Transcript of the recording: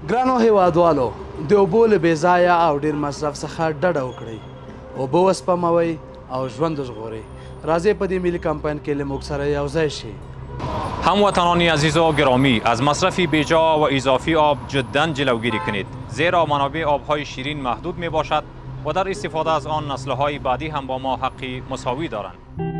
ګرانو هیوادوالو، د اوبو له بېځایه او ډېر مصرف څخه ډډه وکړئ، اوبه وسپموئ او ژوند وژغورئ. راځئ په دې ملي کمپاین کې له موږ سره یوځای شئ. هموطنان عزیز و گرامی، از مصرف بیجا و اضافی آب جدا جلوگیری کنید، زیرا منابع آبهای شیرین محدود می باشد و در استفاده از آن نسل‌های بعدی هم با ما حقی مساوی دارند.